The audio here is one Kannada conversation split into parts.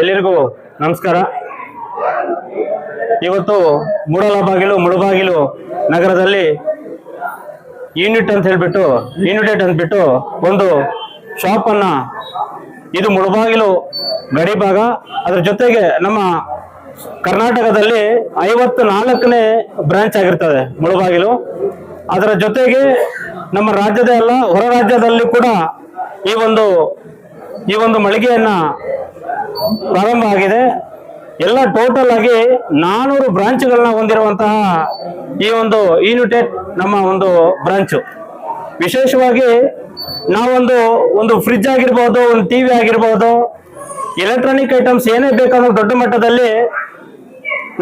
ಎಲ್ಲರಿಗೂ ನಮಸ್ಕಾರ. ಇವತ್ತು ಮುಳಬಾಗಿಲು ನಗರದಲ್ಲಿ ಯೂನಿಟೆಡ್ ಅಂದ್ಬಿಟ್ಟು ಒಂದು ಶಾಪ್ ಅನ್ನ, ಇದು ಮುಳಬಾಗಿಲು ಗಡಿ ಭಾಗ. ಅದ್ರ ಜೊತೆಗೆ ನಮ್ಮ ಕರ್ನಾಟಕದಲ್ಲಿ 54ನೇ ಬ್ರಾಂಚ್ ಆಗಿರ್ತದೆ ಮುಳಬಾಗಿಲು. ಅದರ ಜೊತೆಗೆ ನಮ್ಮ ರಾಜ್ಯದ ಎಲ್ಲ ಹೊರ ರಾಜ್ಯದಲ್ಲಿ ಕೂಡ ಈ ಒಂದು ಮಳಿಗೆಯನ್ನ ಪ್ರಾರಂಭ ಆಗಿದೆ. ಎಲ್ಲ ಟೋಟಲ್ ಆಗಿ 400 ಬ್ರಾಂಚ್ಗಳನ್ನ ಹೊಂದಿರುವಂತಹ ಈ ಒಂದು ಯೂನಿಟೆಡ್ ನಮ್ಮ ಒಂದು ಬ್ರಾಂಚು. ವಿಶೇಷವಾಗಿ ನಾವೊಂದು ಫ್ರಿಡ್ಜ್ ಆಗಿರ್ಬೋದು, ಒಂದು ಟಿವಿ ಆಗಿರ್ಬೋದು, ಎಲೆಕ್ಟ್ರಾನಿಕ್ ಐಟಮ್ಸ್ ಏನೇ ಬೇಕಾದ್ರೂ ದೊಡ್ಡ ಮಟ್ಟದಲ್ಲಿ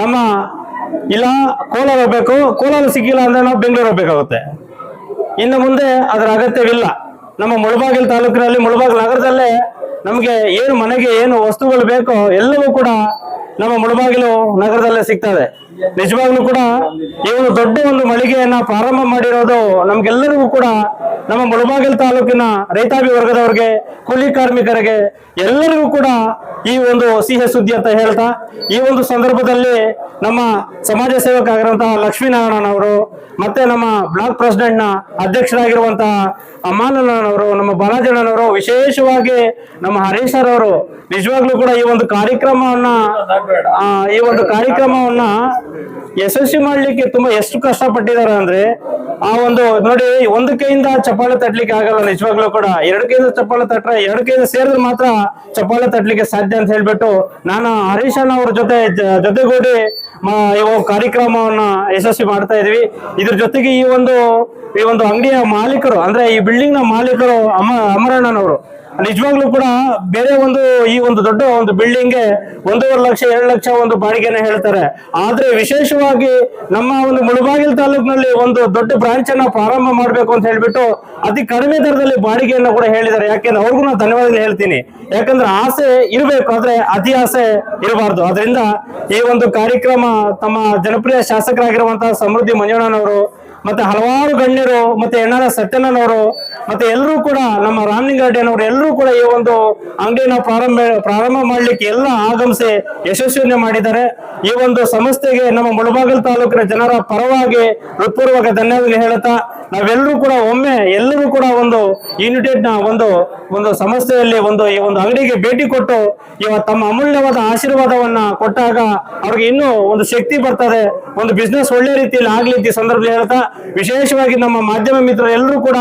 ನಮ್ಮ ಇಲ್ಲ ಕೋಲಾರ ಹೋಗ್ಬೇಕು, ಕೋಲಾರ ಸಿಕ್ಕಿಲ್ಲ ಅಂದ್ರೆ ನಾವು ಬೆಂಗಳೂರು ಹೋಗ್ಬೇಕಾಗುತ್ತೆ. ಇನ್ನು ಮುಂದೆ ಅದರ ಅಗತ್ಯವಿಲ್ಲ. ನಮ್ಮ ಮುಳಬಾಗಿಲು ತಾಲೂಕಿನಲ್ಲಿ, ಮುಳಬಾಗಿಲು ನಗರದಲ್ಲೇ ನಮಗೆ ಮನೆಗೆ ಏನು ವಸ್ತುಗಳು ಬೇಕೋ ಎಲ್ಲವೂ ಕೂಡ ನಮ್ಮ ಮುಳಬಾಗಿಲು ನಗರದಲ್ಲೇ ಸಿಗ್ತದೆ. ನಿಜವಾಗ್ಲೂ ಕೂಡ ಈ ಒಂದು ದೊಡ್ಡ ಒಂದು ಮಳಿಗೆಯನ್ನ ಪ್ರಾರಂಭ ಮಾಡಿರೋದು ನಮ್ಗೆಲ್ಲರಿಗೂ ಕೂಡ, ನಮ್ಮ ಮುಳಬಾಗಿಲು ತಾಲೂಕಿನ ರೈತಾಪಿ ವರ್ಗದವರಿಗೆ, ಕೂಲಿ ಕಾರ್ಮಿಕರಿಗೆ ಎಲ್ಲರಿಗೂ ಕೂಡ ಈ ಒಂದು ಸಿಹಿ ಸುದ್ದಿ ಅಂತ ಹೇಳ್ತಾ, ಈ ಒಂದು ಸಂದರ್ಭದಲ್ಲಿ ನಮ್ಮ ಸಮಾಜ ಸೇವಕ ಆಗಿರುವಂತಹ ಲಕ್ಷ್ಮೀನಾರಾಯಣನವರು, ಮತ್ತೆ ನಮ್ಮ ಬ್ಲಾಕ್ ಪ್ರೆಸಿಡೆಂಟ್ ನ ಅಧ್ಯಕ್ಷರಾಗಿರುವಂತಹ ಅಮ್ಮಾನವರು, ನಮ್ಮ ಬಾಲಾಜಣ್ಣನವರು, ವಿಶೇಷವಾಗಿ ನಮ್ಮ ಹರೀಶ್ ಸರ್ ಅವರು ನಿಜವಾಗ್ಲೂ ಕೂಡ ಈ ಒಂದು ಕಾರ್ಯಕ್ರಮವನ್ನ ಯಶಸ್ವಿ ಮಾಡ್ಲಿಕ್ಕೆ ತುಂಬಾ ಎಷ್ಟು ಕಷ್ಟಪಟ್ಟಿದ್ದಾರೆ ಅಂದ್ರೆ, ಆ ಒಂದು ನೋಡಿ, ಒಂದು ಕೈಯಿಂದ ಚಪ್ಪಾಳೆ ತಟ್ಲಿಕ್ಕೆ ಆಗಲ್ಲ. ನಿಜವಾಗ್ಲೂ ಕೂಡ 2 ಕೈಯಿಂದ ಚಪ್ಪಾಳೆ ತಟ್ರೆ, 2 ಕೈಯಿಂದ ಸೇರಿದ್ರೆ ಮಾತ್ರ ಚಪ್ಪಾಳೆ ತಟ್ಲಿಕ್ಕೆ ಸಾಧ್ಯ ಅಂತ ಹೇಳ್ಬಿಟ್ಟು ನಾನು ಹರೀಶ್ ಅಣ್ಣ ಅವ್ರ ಜೊತೆಗೂಡಿ ಈ ಕಾರ್ಯಕ್ರಮವನ್ನ ಯಶಸ್ವಿ ಮಾಡ್ತಾ ಇದೀವಿ. ಇದ್ರ ಜೊತೆಗೆ ಈ ಒಂದು ಅಂಗಡಿಯ ಮಾಲೀಕರು, ಅಂದ್ರೆ ಈ ಬಿಲ್ಡಿಂಗ್ ನ ಮಾಲೀಕರು ಅಮರಣ್ಣನವರು ನಿಜವಾಗ್ಲೂ ಕೂಡ ಬೇರೆ ಈ ಒಂದು ದೊಡ್ಡ ಒಂದು ಬಿಲ್ಡಿಂಗ್ಗೆ 1.5 ಲಕ್ಷ 2 ಲಕ್ಷ ಒಂದು ಬಾಡಿಗೆನ ಹೇಳ್ತಾರೆ. ಆದ್ರೆ ವಿಶೇಷವಾಗಿ ನಮ್ಮ ಒಂದು ಮುಳಬಾಗಿಲು ತಾಲೂಕಿನಲ್ಲಿ ಒಂದು ದೊಡ್ಡ ಬ್ರಾಂಚ್ ಅನ್ನ ಪ್ರಾರಂಭ ಮಾಡ್ಬೇಕು ಅಂತ ಹೇಳ್ಬಿಟ್ಟು ಅತಿ ಕಡಿಮೆ ದರದಲ್ಲಿ ಬಾಡಿಗೆಯನ್ನ ಕೂಡ ಹೇಳಿದ್ದಾರೆ. ಯಾಕೆಂದ್ರೆ ಅವ್ರಿಗೂ ನಾನು ಧನ್ಯವಾದ ಹೇಳ್ತೀನಿ. ಯಾಕಂದ್ರೆ ಆಸೆ ಇರಬೇಕು, ಆದ್ರೆ ಅತಿ ಆಸೆ ಇರಬಾರ್ದು. ಅದರಿಂದ ಈ ಒಂದು ಕಾರ್ಯಕ್ರಮ ತಮ್ಮ ಜನಪ್ರಿಯ ಶಾಸಕರಾಗಿರುವಂತಹ ಸಮೃದ್ಧಿ ಮಂಜಣ್ಣನವರು, ಮತ್ತೆ ಹಲವಾರು ಗಣ್ಯರು, ಮತ್ತೆ ಎಣ್ಣಾರ ಸತ್ಯಣ್ಣನವರು, ಮತ್ತೆ ಎಲ್ಲರೂ ಕೂಡ ನಮ್ಮ ರಾಮಲಿಂಗಾರೆಡ್ಡಿಯವರು ಎಲ್ಲರೂ ಕೂಡ ಈ ಒಂದು ಅಂಗಡಿನ ಪ್ರಾರಂಭ ಮಾಡ್ಲಿಕ್ಕೆ ಎಲ್ಲ ಆಗಮಿಸಿ ಯಶಸ್ವಿಯನ್ನೇ ಮಾಡಿದ್ದಾರೆ. ಈ ಒಂದು ಸಂಸ್ಥೆಗೆ ನಮ್ಮ ಮುಳಬಾಗಿಲು ತಾಲೂಕಿನ ಜನರ ಪರವಾಗಿ ಹೃತ್ಪೂರ್ವಕ ಧನ್ಯವಾದ ಹೇಳುತ್ತಾ, ನಾವೆಲ್ಲರೂ ಕೂಡ ಒಮ್ಮೆ ಎಲ್ಲರೂ ಕೂಡ ಒಂದು ಯೂನಿಟೆಡ್ ನ ಒಂದು ಸಂಸ್ಥೆಯಲ್ಲಿ ಈ ಒಂದು ಅಂಗಡಿಗೆ ಭೇಟಿ ಕೊಟ್ಟು ತಮ್ಮ ಅಮೂಲ್ಯವಾದ ಆಶೀರ್ವಾದವನ್ನ ಕೊಟ್ಟಾಗ ಅವ್ರಿಗೆ ಇನ್ನೂ ಒಂದು ಶಕ್ತಿ ಬರ್ತದೆ, ಒಂದು ಬಿಸ್ನೆಸ್ ಒಳ್ಳೆ ರೀತಿಯಲ್ಲಿ ಆಗ್ಲಿ ಅಂತ ಸಂದರ್ಭದಲ್ಲಿ ಹೇಳ್ತಾ, ವಿಶೇಷವಾಗಿ ನಮ್ಮ ಮಾಧ್ಯಮ ಮಿತ್ರರು ಎಲ್ಲರೂ ಕೂಡ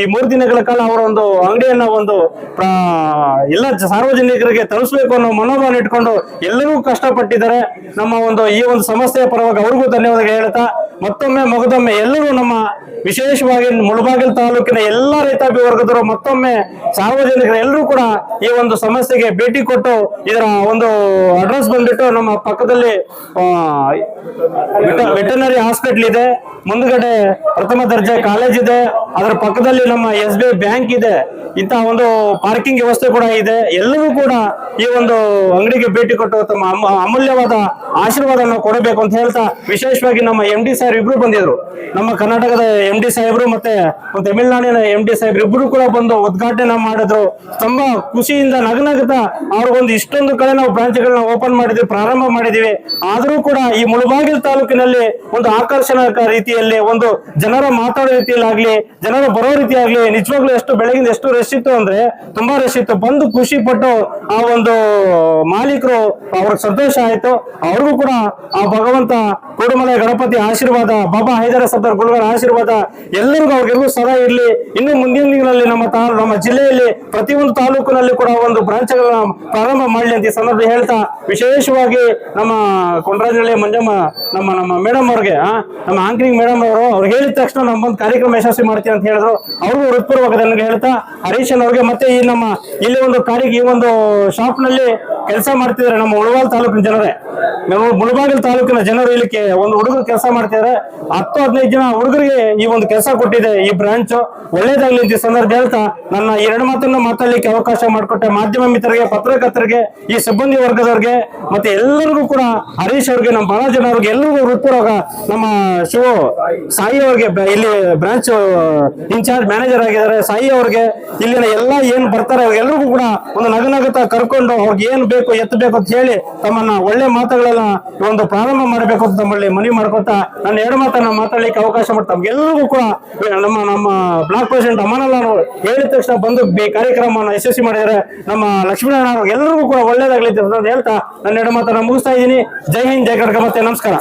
ಈ 3 ದಿನಗಳ ಕಾಲ ಅವರ ಒಂದು ಅಂಗಡಿಯನ್ನ ಎಲ್ಲ ಸಾರ್ವಜನಿಕರಿಗೆ ತಲುಪಿಸಬೇಕು ಅನ್ನೋ ಮನೋಭಾವನೆ ಇಟ್ಕೊಂಡು ಎಲ್ಲರೂ ಕಷ್ಟಪಟ್ಟಿದ್ದಾರೆ. ನಮ್ಮ ಈ ಒಂದು ಸಂಸ್ಥೆಯ ಪರವಾಗಿ ಅವ್ರಿಗೂ ಧನ್ಯವಾದ ಹೇಳ್ತಾ, ಮಗದೊಮ್ಮೆ ಎಲ್ಲರೂ ನಮ್ಮ ವಿಶೇಷವಾಗಿ ಮುಳಬಾಗಿಲು ತಾಲೂಕಿನ ಎಲ್ಲಾ ರೈತಾಪಿ ವರ್ಗದವರು, ಮತ್ತೊಮ್ಮೆ ಸಾರ್ವಜನಿಕರು ಎಲ್ಲರೂ ಕೂಡ ಈ ಒಂದು ಸಮಸ್ಯೆಗೆ ಭೇಟಿ ಕೊಟ್ಟು, ಇದರ ಒಂದು ಅಡ್ರೆಸ್ ಬಂದ್ಬಿಟ್ಟು ನಮ್ಮ ಪಕ್ಕದಲ್ಲಿ ವೆಟರ್ನರಿ ಹಾಸ್ಪಿಟಲ್ ಇದೆ, ಮುಂದ್ಗಡೆ ಪ್ರಥಮ ದರ್ಜೆ ಕಾಲೇಜ್ ಇದೆ, ಅದರ ಪಕ್ಕದಲ್ಲಿ ನಮ್ಮ SBI ಬ್ಯಾಂಕ್ ಇದೆ, ಇಂತಹ ಒಂದು ಪಾರ್ಕಿಂಗ್ ವ್ಯವಸ್ಥೆ ಕೂಡ ಇದೆ. ಎಲ್ಲರೂ ಕೂಡ ಈ ಒಂದು ಅಂಗಡಿಗೆ ಭೇಟಿ ಕೊಟ್ಟು ತಮ್ಮ ಅಮೂಲ್ಯವಾದ ಆಶೀರ್ವಾದವನ್ನು ಕೊಡಬೇಕು ಅಂತ ಹೇಳ್ತಾ, ವಿಶೇಷವಾಗಿ ನಮ್ಮ MD ಸಾಹೇಬ್ ಇಬ್ರು ಬಂದಿದ್ರು. ನಮ್ಮ ಕರ್ನಾಟಕದ MD ಸಾಹೇಬ್ರು ಮತ್ತೆ ತಮಿಳುನಾಡಿನ MD ಸಾಹೇಬ್ರು ಇಬ್ರು ಕೂಡ ಬಂದು ಉದ್ಘಾಟನೆ ಮಾಡಿದ್ರು. ತುಂಬಾ ಖುಷಿಯಿಂದ ನಗನಗುತ್ತಾ ಅವ್ರಿಗೊಂದು ಇಷ್ಟೊಂದು ಕಡೆ ನಾವು ಬ್ರಾಂಚ್ಗಳನ್ನ ಓಪನ್ ಮಾಡಿದ್ವಿ, ಪ್ರಾರಂಭ ಮಾಡಿದೀವಿ. ಆದ್ರೂ ಕೂಡ ಈ ಮುಳಬಾಗಿಲು ತಾಲೂಕಿನಲ್ಲಿ ಒಂದು ಆಕರ್ಷಣಕ ರೀತಿಯಲ್ಲಿ, ಒಂದು ಜನರ ಮಾತಾಡೋ ರೀತಿಯಲ್ಲಿ ಆಗ್ಲಿ, ಜನರ ಬರೋ ರೀತಿ ಆಗ್ಲಿ, ನಿಜವಾಗ್ಲೂ ಬೆಳಗಿಂದ ಎಷ್ಟು ರಶ್ ಇತ್ತು ಅಂದ್ರೆ ತುಂಬಾ ರಶ್ ಇತ್ತು. ಬಂದು ಖುಷಿ ಪಟ್ಟು ಆ ಒಂದು ಮಾಲೀಕರು, ಅವ್ರಿಗೆ ಸಂತೋಷ ಆಯ್ತು. ಅವ್ರಿಗೂ ಕೂಡ ಆ ಭಗವಂತ ಕೂಡುಮಲೆ ಗಣಪತಿ ಆಶೀರ್ವಾದ, ಬಾಬಾ ಹೈದರ ಸರ್ದಾರ್ ಗುರುಗಳ ಆಶೀರ್ವಾದ ಎಲ್ಲರಿಗೂ ಅವ್ರಿಗೆಲ್ಲರೂ ಸದಾ ಇರ್ಲಿ. ಇನ್ನು ಮುಂದಿನ ದಿನಗಳಲ್ಲಿ ನಮ್ಮ ಜಿಲ್ಲೆಯಲ್ಲಿ ಪ್ರತಿಯೊಂದು ತಾಲೂಕಿನಲ್ಲಿ ಕೂಡ ಒಂದು ಬ್ರಾಂಚ್ಗಳನ್ನ ಪ್ರಾರಂಭ ಮಾಡ್ಲಿ ಅಂತ ಈ ಸಂದರ್ಭ ಹೇಳ್ತಾ, ವಿಶೇಷವಾಗಿ ನಮ್ಮ ಕೊಂಡರಾಜನಹಳ್ಳಿ ಮಂಜಮ್ಮ ನಮ್ಮ ಮೇಡಮ್ ಅವ್ರಿಗೆ, ನಮ್ಮ ಆಂಕರಿಂಗ್ ಮೇಡಮ್ ಅವ್ರು ಹೇಳಿದ ತಕ್ಷಣ ನಮ್ಮೊಂದು ಕಾರ್ಯಕ್ರಮ ಯಶಸ್ವಿ ಮಾಡ್ತೀವಿ ಅಂತ ಹೇಳಿದ್ರು. ಅವ್ರಿಗೂ ಹೃತ್ಪೂರ್ವಕ ಹೇಳ್ತಾ, ಹರೀಶನ್ ಅವ್ರಿಗೆ ಮತ್ತೆ ಈ ಒಂದು ಶಾಪ್ ನಲ್ಲಿ ಕೆಲಸ ಮಾಡ್ತಿದ್ದಾರೆ ನಮ್ಮ ಮುಳಬಾಗಿಲು ತಾಲೂಕಿನ ಜನರೇ. ಮುಳಬಾಗಿಲು ತಾಲೂಕಿನ ಜನರು ಇಲ್ಲಿಕ್ಕೆ ಒಂದು ಹುಡುಗರು ಕೆಲಸ ಮಾಡ್ತಿದ್ದಾರೆ. 10-15 ಜನ ಹುಡುಗರಿಗೆ ಈ ಒಂದು ಕೆಲಸ ಕೊಟ್ಟಿದೆ ಈ ಬ್ರಾಂಚ್. ಒಳ್ಳೇದಾಗ್ಲಿ ಈ ಸಂದರ್ಭ ಹೇಳ್ತಾ ನನ್ನ 2 ಮಾತನ್ನ ಮಾತಾಡ್ಲಿಕ್ಕೆ ಅವಕಾಶ ಮಾಡಿಕೊಟ್ಟೆ ಮಾಧ್ಯಮ ಮಿತ್ರರಿಗೆ, ಪತ್ರಕರ್ತರಿಗೆ, ಈ ಸಿಬ್ಬಂದಿ ವರ್ಗದವ್ರಿಗೆ, ಮತ್ತೆ ಎಲ್ಲರಿಗೂ ಕೂಡ ಹರೀಶ್ ಅವ್ರಿಗೆ, ನಮ್ಮ ಬಹಳ ಜನ ಅವ್ರಿಗೆ ಎಲ್ಲರಿಗೂ ಹೃತ್ಪೂರ್ವಕ ನಮ್ಮ ಸಾಯಿ ಅವ್ರಿಗೆ, ಇಲ್ಲಿ ಬ್ರಾಂಚ್ ಇನ್ಚಾರ್ಜ್ ಮ್ಯಾನೇಜರ್ ಆಗಿದ್ದಾರೆ ಸಾಯಿ ಅವ್ರಿಗೆ, ಇಲ್ಲಿನ ಎಲ್ಲ ಏನ್ ಬರ್ತಾರೆ ಅವ್ರಿಗೆಲ್ಲರಿಗೂ ಕೂಡ ಒಂದು ನಗನಗುತ್ತಾ ಕರ್ಕೊಂಡು ಅವ್ರಿಗೆ ಏನ್ ಬೇಕು ಎತ್ತಬೇಕು ಅಂತ ಹೇಳಿ ತಮ್ಮನ್ನ ಒಳ್ಳೆ ಮಾತುಗಳೆಲ್ಲ ಒಂದು ಪ್ರಾರಂಭ ಮಾಡಬೇಕು ಅಂತ ತಮ್ಮಲ್ಲಿ ಮನವಿ ಮಾಡ್ಕೊತಾ ನನ್ನ 2 ಮಾತನ್ನ ಮಾತಾಡ್ಲಿಕ್ಕೆ ಅವಕಾಶ ಮಾಡಿ ತಮ್ಗೆಲ್ಲರಿಗೂ ಕೂಡ ನಮ್ಮ ಬ್ಲಾಕ್ ಪ್ರೆಸಿಡೆಂಟ್ ಅಮಾನಲ್ಲ ಹೇಳಿದ ತಕ್ಷಣ ಬಂದು ಕಾರ್ಯಕ್ರಮವನ್ನು ಯಶಸ್ವಿ ಮಾಡಿದರೆ ನಮ್ಮ ಲಕ್ಷ್ಮೀನಾರಾಯಣ ಅವ್ರಿಗೆ ಎಲ್ಲರಿಗೂ ಕೂಡ ಒಳ್ಳೇದಾಗ್ಲಿ ಅಂತ ಹೇಳ್ತಾ ನನ್ನ 2 ಮಾತನ್ನ ಮುಗಿಸ್ತಾ ಇದ್ದೀನಿ. ಜೈ ಹಿಂದ್, ಜೈ ಕರ್ನಾಟಕ, ಮತ್ತೆ ನಮಸ್ಕಾರ.